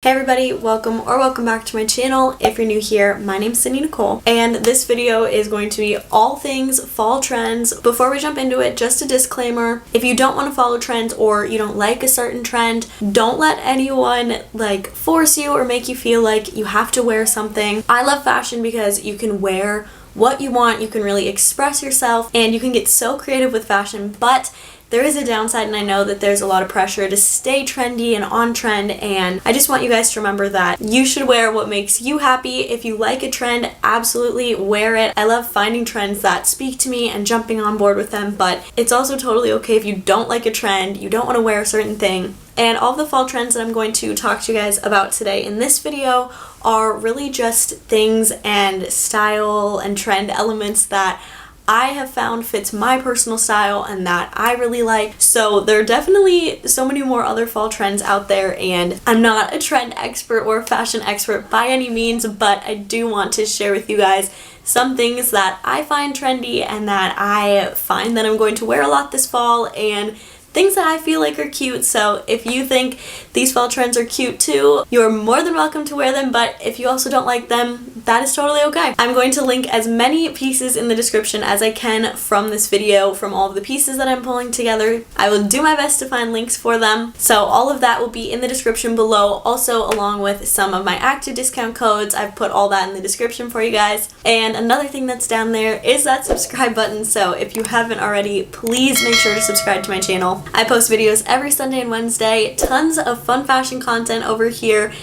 Hey everybody, welcome back to my channel. If you're new here, my name's Nicole, and this video is going to be all things fall trends. Before we jump into it, just a disclaimer, if you don't want to follow trends or you don't like a certain trend, don't let anyone force you or make you feel like you have to wear something. I love fashion because you can wear what you want, you can really express yourself, and you can get so creative with fashion, but there is a downside, and I know that there's a lot of pressure to stay trendy and on trend, and I just want you guys to remember that you should wear what makes you happy. If you like a trend, absolutely wear it. I love finding trends that speak to me and jumping on board with them, but it's also totally okay if you don't like a trend, you don't want to wear a certain thing. And all of the fall trends that I'm going to talk to you guys about today in this video are really just things and style and trend elements that I have found fits my personal style and that I really like. So there are definitely so many more other fall trends out there, and I'm not a trend expert or fashion expert by any means, but I do want to share with you guys some things that I find trendy and that I find that I'm going to wear a lot this fall, and things that I feel like are cute. So if you think these fall trends are cute too, you're more than welcome to wear them, but if you also don't like them, that is totally okay. I'm going to link as many pieces in the description as I can from this video, from all of the pieces that I'm pulling together. I will do my best to find links for them. So all of that will be in the description below, also along with some of my active discount codes. I've put all that in the description for you guys. And another thing that's down there is that subscribe button. So if you haven't already, please make sure to subscribe to my channel. I post videos every Sunday and Wednesday, tons of fun fashion content over here,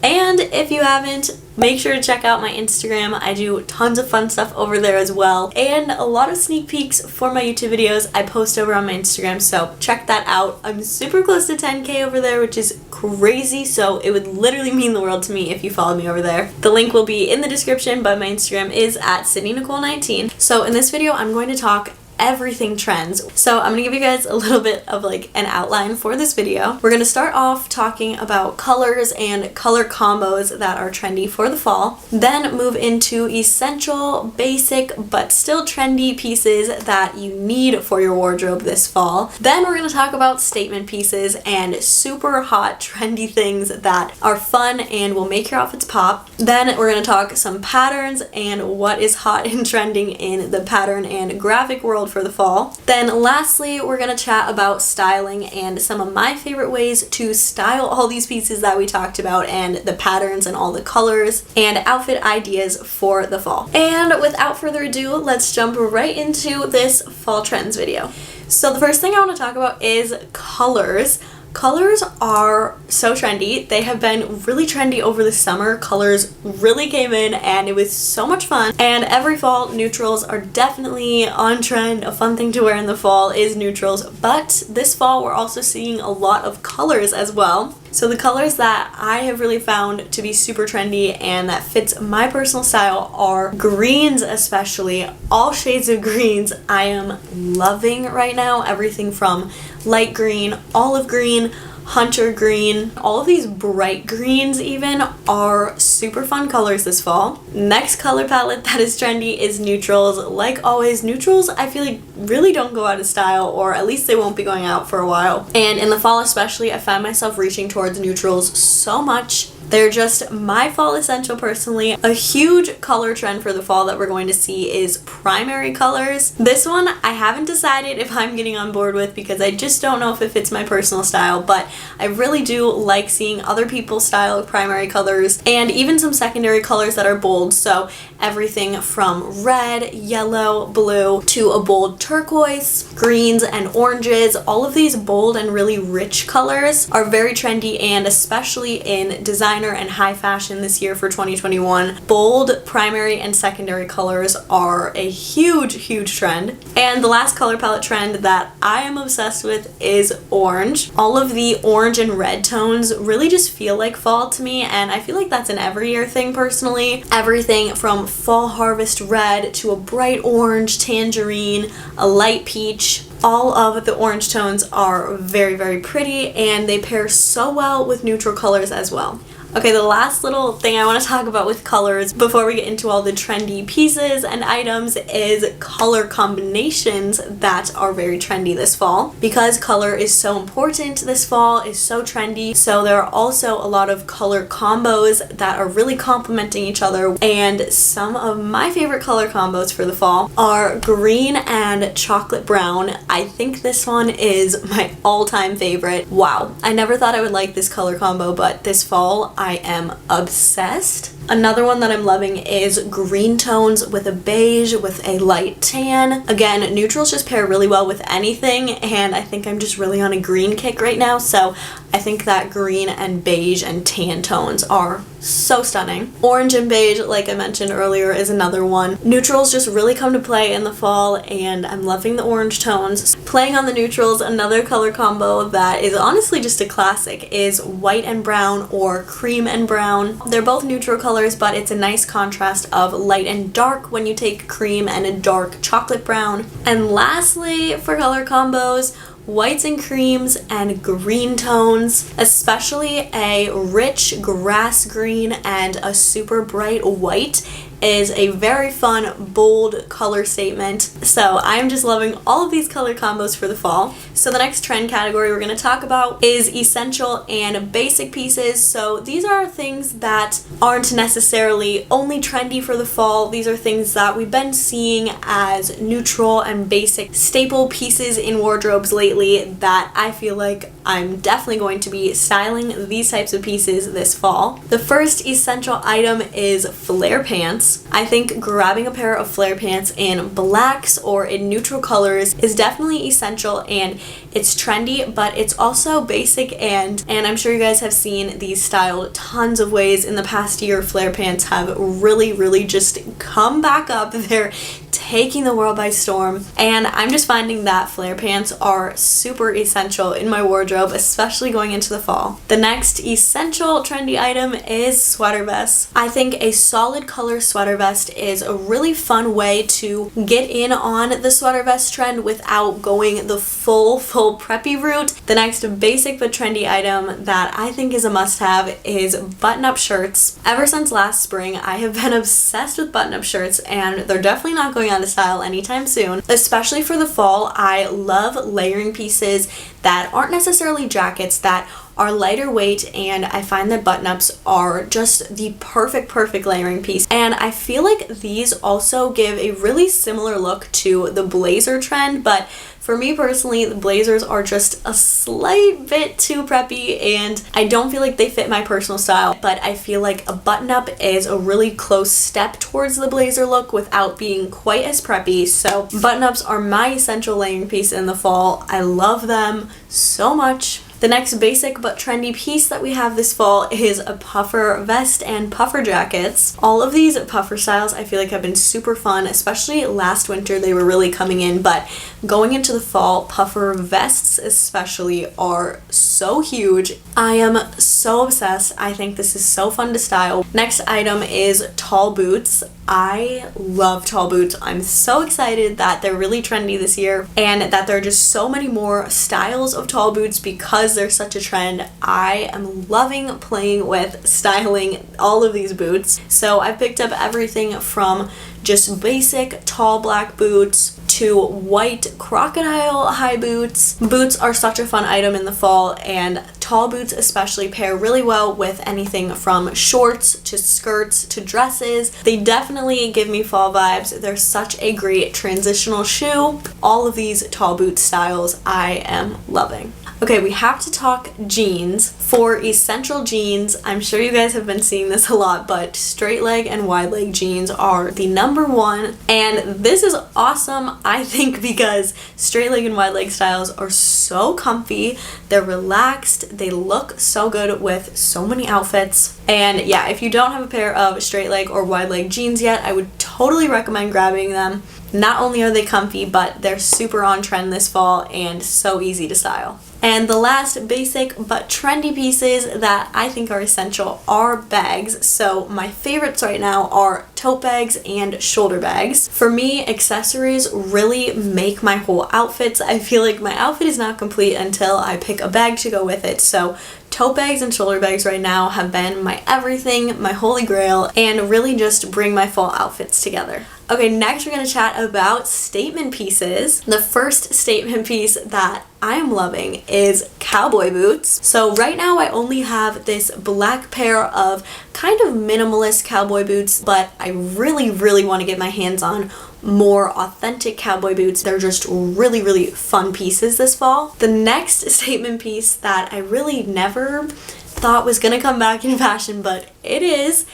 and if you haven't, make sure to check out my Instagram. I do tons of fun stuff over there as well, and a lot of sneak peeks for my YouTube videos I post over on my Instagram, so check that out. I'm super close to 10K over there, which is crazy, so it would literally mean the world to me if you follow me over there. The link will be in the description, but my Instagram is at SydneyNicole19. So in this video, I'm going to talk everything trends. So I'm gonna give you guys a little bit of an outline for this video. We're gonna start off talking about colors and color combos that are trendy for the fall, then move into essential, basic, but still trendy pieces that you need for your wardrobe this fall. Then we're gonna talk about statement pieces and super hot trendy things that are fun and will make your outfits pop. Then we're gonna talk some patterns and what is hot and trending in the pattern and graphic world for the fall. Then lastly, we're gonna chat about styling and some of my favorite ways to style all these pieces that we talked about and the patterns and all the colors and outfit ideas for the fall. And without further ado, let's jump right into this fall trends video. So the first thing I want to talk about is colors. Colors are so trendy. They have been really trendy over the summer. Colors really came in and it was so much fun. And every fall, neutrals are definitely on trend. A fun thing to wear in the fall is neutrals. But this fall, we're also seeing a lot of colors as well. So the colors that I have really found to be super trendy and that fits my personal style are greens, especially. All shades of greens I am loving right now. Everything from light green, olive green, hunter green, all of these bright greens even are super fun colors this fall. Next color palette that is trendy is neutrals. Like always, neutrals I feel like really don't go out of style, or at least they won't be going out for a while. And in the fall especially, I find myself reaching towards neutrals so much. They're just my fall essential personally. A huge color trend for the fall that we're going to see is primary colors. This one I haven't decided if I'm getting on board with because I just don't know if it fits my personal style, but I really do like seeing other people's style of primary colors and even some secondary colors that are bold. So everything from red, yellow, blue to a bold turquoise, greens and oranges. All of these bold and really rich colors are very trendy, and especially in design and high fashion this year for 2021. Bold primary and secondary colors are a huge trend. And the last color palette trend that I am obsessed with is orange. All of the orange and red tones really just feel like fall to me, and I feel like that's an every year thing personally. Everything from fall harvest red to a bright orange, tangerine, a light peach. All of the orange tones are very pretty, and they pair so well with neutral colors as well. Okay, the last little thing I want to talk about with colors before we get into all the trendy pieces and items is color combinations that are very trendy this fall. Because color is so important this fall, is so trendy, so there are also a lot of color combos that are really complementing each other, and some of my favorite color combos for the fall are green and chocolate brown. I think this one is my all-time favorite. Wow, I never thought I would like this color combo, but this fall I am obsessed. Another one that I'm loving is green tones with a beige with a light tan. Again, neutrals just pair really well with anything, and I think I'm just really on a green kick right now, so I think that green and beige and tan tones are so stunning. Orange and beige, like I mentioned earlier, is another one. Neutrals just really come to play in the fall, and I'm loving the orange tones. Playing on the neutrals, another color combo that is honestly just a classic is white and brown or cream and brown. They're both neutral colors, but it's a nice contrast of light and dark when you take cream and a dark chocolate brown. And lastly, for color combos, whites and creams and green tones, especially a rich grass green and a super bright white is a very fun, bold color statement. So I'm just loving all of these color combos for the fall. So the next trend category we're going to talk about is essential and basic pieces. So these are things that aren't necessarily only trendy for the fall. These are things that we've been seeing as neutral and basic staple pieces in wardrobes lately that I feel like I'm definitely going to be styling these types of pieces this fall. The first essential item is flare pants. I think grabbing a pair of flare pants in blacks or in neutral colors is definitely essential, and it's trendy, but it's also basic, and I'm sure you guys have seen these styled tons of ways in the past year. Flare pants have really just come back up. They're taking the world by storm, and I'm just finding that flare pants are super essential in my wardrobe, especially going into the fall. The next essential trendy item is sweater vests. I think a solid color sweater vest is a really fun way to get in on the sweater vest trend without going the full preppy route. The next basic but trendy item that I think is a must-have is button-up shirts. Ever since last spring, I have been obsessed with button-up shirts, and they're definitely not going out of style anytime soon. Especially for the fall, I love layering pieces that aren't necessarily jackets, that are lighter weight, and I find that button-ups are just the perfect layering piece. And I feel like these also give a really similar look to the blazer trend, but for me personally, the blazers are just a slight bit too preppy, and I don't feel like they fit my personal style, but I feel like a button-up is a really close step towards the blazer look without being quite as preppy. So button-ups are my essential layering piece in the fall. I love them so much. The next basic but trendy piece that we have this fall is a puffer vest and puffer jackets. All of these puffer styles I feel like have been super fun, especially last winter they were really coming in, but going into the fall, puffer vests especially are so huge. I am so obsessed. I think this is so fun to style. Next item is tall boots. I love tall boots. I'm so excited that they're really trendy this year and that there are just so many more styles of tall boots because they're such a trend. I am loving playing with styling all of these boots. So I've picked up everything from just basic tall black boots to white crocodile high boots. Boots are such a fun item in the fall, and tall boots especially pair really well with anything from shorts to skirts to dresses. They definitely give me fall vibes. They're such a great transitional shoe. All of these tall boot styles I am loving. Okay, we have to talk jeans. For essential jeans, I'm sure you guys have been seeing this a lot, but straight leg and wide leg jeans are the number one. And this is awesome, I think, because straight leg and wide leg styles are so comfy. They're relaxed. They look so good with so many outfits. And yeah, if you don't have a pair of straight leg or wide leg jeans yet, I would totally recommend grabbing them. Not only are they comfy, but they're super on trend this fall and so easy to style. And the last basic but trendy pieces that I think are essential are bags. So my favorites right now are tote bags and shoulder bags. For me, accessories really make my whole outfits. I feel like my outfit is not complete until I pick a bag to go with it. So tote bags and shoulder bags right now have been my everything, my holy grail, and really just bring my fall outfits together. Okay, next we're going to chat about statement pieces. The first statement piece that I'm loving is cowboy boots. So right now I only have this black pair of kind of minimalist cowboy boots, but I really want to get my hands on more authentic cowboy boots. They're just really fun pieces this fall. The next statement piece that I really never thought was going to come back in fashion, but it is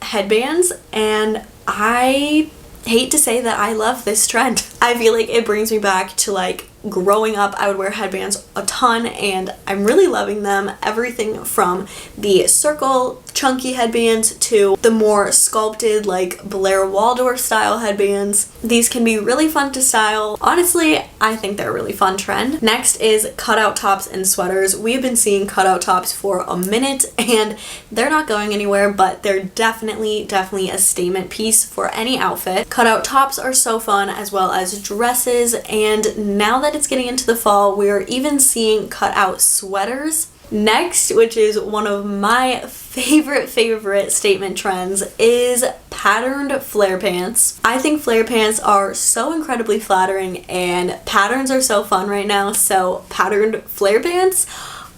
headbands, and I hate to say that I love this trend. I feel like it brings me back to like growing up. I would wear headbands a ton and I'm really loving them. Everything from the circle chunky headbands to the more sculpted like Blair Waldorf style headbands. These can be really fun to style. Honestly, I think they're a really fun trend. Next is cutout tops and sweaters. We've been seeing cutout tops for a minute and they're not going anywhere, but they're definitely a statement piece for any outfit. Cutout tops are so fun, as well as dresses, and now that it's getting into the fall, we're even seeing cutout sweaters. Next, which is one of my favorite statement trends, is patterned flare pants. I think flare pants are so incredibly flattering and patterns are so fun right now, so patterned flare pants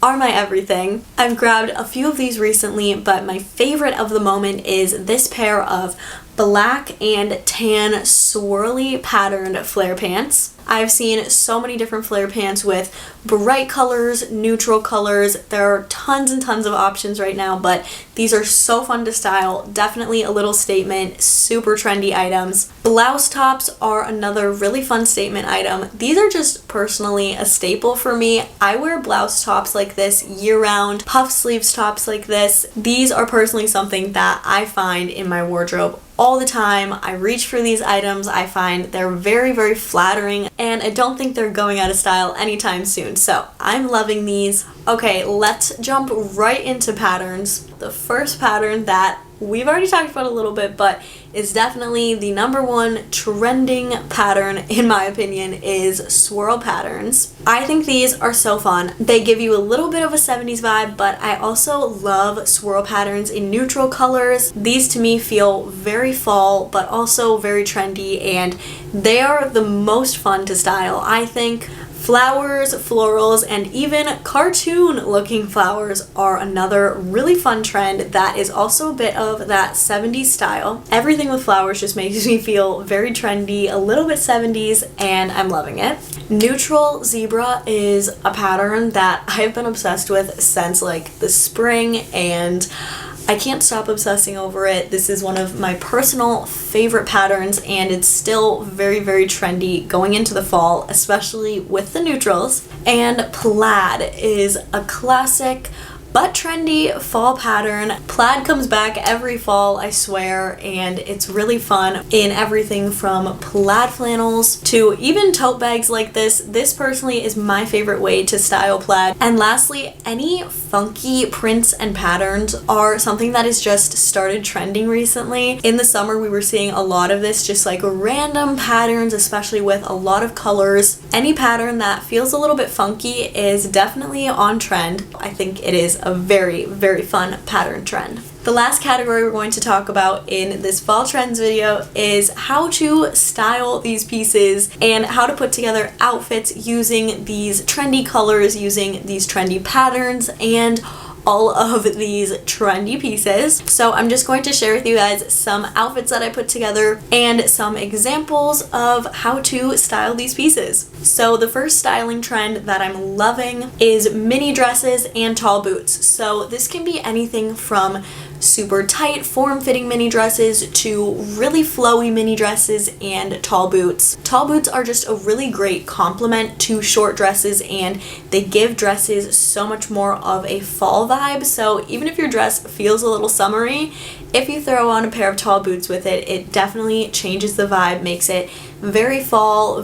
are my everything. I've grabbed a few of these recently, but my favorite of the moment is this pair of black and tan swirly patterned flare pants. I've seen so many different flare pants with bright colors, neutral colors. There are tons and tons of options right now, but these are so fun to style. Definitely a little statement, super trendy items. Blouse tops are another really fun statement item. These are just personally a staple for me. I wear blouse tops like this year-round, puff sleeves tops like this. These are personally something that I find in my wardrobe all the time. I reach for these items. I find they're very flattering, and I don't think they're going out of style anytime soon. So I'm loving these. Okay, let's jump right into patterns. The first pattern that we've already talked about a little bit, but is definitely the number one trending pattern in my opinion, is swirl patterns. I think these are so fun. They give you a little bit of a 70s vibe, but I also love swirl patterns in neutral colors. These to me feel very fall, but also very trendy, and they are the most fun to style, I think. Flowers, florals, and even cartoon-looking flowers are another really fun trend that is also a bit of that 70s style. Everything with flowers just makes me feel very trendy, a little bit 70s, and I'm loving it. Neutral zebra is a pattern that I've been obsessed with since like the spring, and I can't stop obsessing over it. This is one of my personal favorite patterns, and it's still very trendy going into the fall, especially with the neutrals. And plaid is a classic but trendy fall pattern. Plaid comes back every fall, I swear, and it's really fun in everything from plaid flannels to even tote bags like this. This personally is my favorite way to style plaid. And lastly, any funky prints and patterns are something that has just started trending recently. In the summer, we were seeing a lot of this, just like random patterns, especially with a lot of colors. Any pattern that feels a little bit funky is definitely on trend. I think it is a very fun pattern trend. The last category we're going to talk about in this fall trends video is how to style these pieces and how to put together outfits using these trendy colors, using these trendy patterns, and all of these trendy pieces. So I'm just going to share with you guys some outfits that I put together and some examples of how to style these pieces. So the first styling trend that I'm loving is mini dresses and tall boots. So this can be anything from super tight form-fitting mini dresses to really flowy mini dresses and tall boots. Tall boots are just a really great complement to short dresses, and they give dresses so much more of a fall vibe. So even if your dress feels a little summery, if you throw on a pair of tall boots with it, it definitely changes the vibe, makes it very fall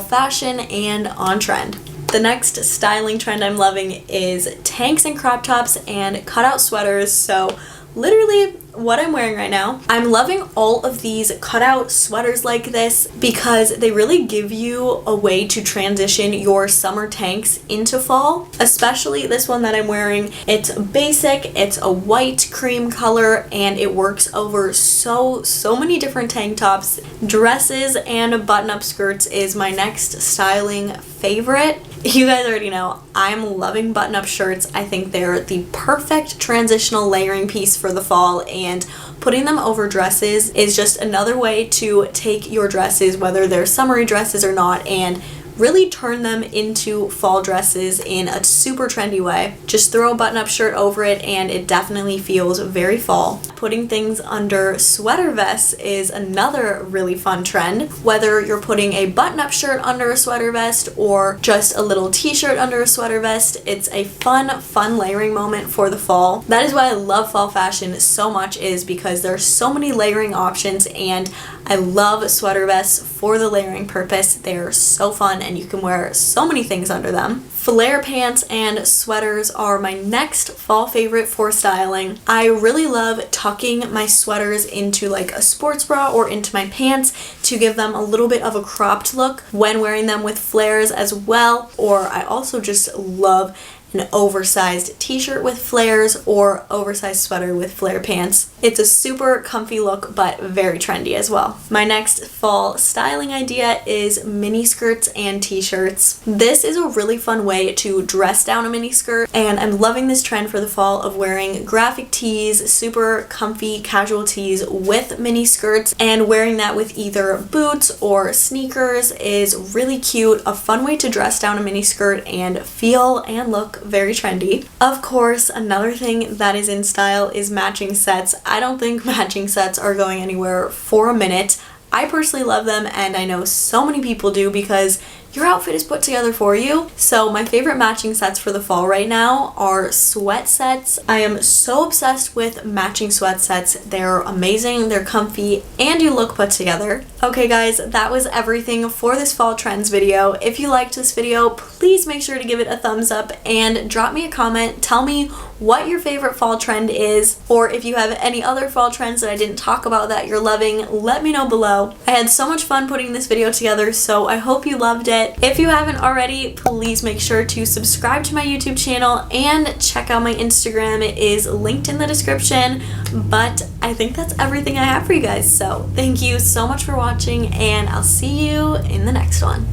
fashion and on trend. The next styling trend I'm loving is tanks and crop tops and cutout sweaters. So literally what I'm wearing right now. I'm loving all of these cutout sweaters like this because they really give you a way to transition your summer tanks into fall, especially this one that I'm wearing. It's basic, it's a white cream color, and it works over so many different tank tops. Dresses and button-up skirts is my next styling favorite. You guys already know I'm loving button-up shirts. I think they're the perfect transitional layering piece for the fall, and putting them over dresses is just another way to take your dresses, whether they're summery dresses or not, and really turn them into fall dresses in a super trendy way. Just throw a button-up shirt over it and it definitely feels very fall. Putting things under sweater vests is another really fun trend. Whether you're putting a button-up shirt under a sweater vest or just a little t-shirt under a sweater vest, it's a fun layering moment for the fall. That is why I love fall fashion so much, is because there's so many layering options, and I love sweater vests for the layering purpose. They're so fun and you can wear so many things under them. Flare pants and sweaters are my next fall favorite for styling. I really love tucking my sweaters into like a sports bra or into my pants to give them a little bit of a cropped look when wearing them with flares as well. Or I also just love an oversized t-shirt with flares or oversized sweater with flare pants. It's a super comfy look, but very trendy as well. My next fall styling idea is mini skirts and t-shirts. This is a really fun way to dress down a mini skirt, and I'm loving this trend for the fall of wearing graphic tees, super comfy casual tees with mini skirts, and wearing that with either boots or sneakers is really cute. A fun way to dress down a mini skirt and feel and look very trendy. Of course, another thing that is in style is matching sets. I don't think matching sets are going anywhere for a minute. I personally love them, and I know so many people do because your outfit is put together for you. So my favorite matching sets for the fall right now are sweat sets. I am so obsessed with matching sweat sets. They're amazing, they're comfy, and you look put together. Okay guys, that was everything for this fall trends video. If you liked this video, please make sure to give it a thumbs up and drop me a comment. Tell me what your favorite fall trend is, or if you have any other fall trends that I didn't talk about that you're loving, let me know below. I had so much fun putting this video together, so I hope you loved it. If you haven't already, please make sure to subscribe to my YouTube channel and check out my Instagram. It is linked in the description, but I think that's everything I have for you guys. So thank you so much for watching, and I'll see you in the next one.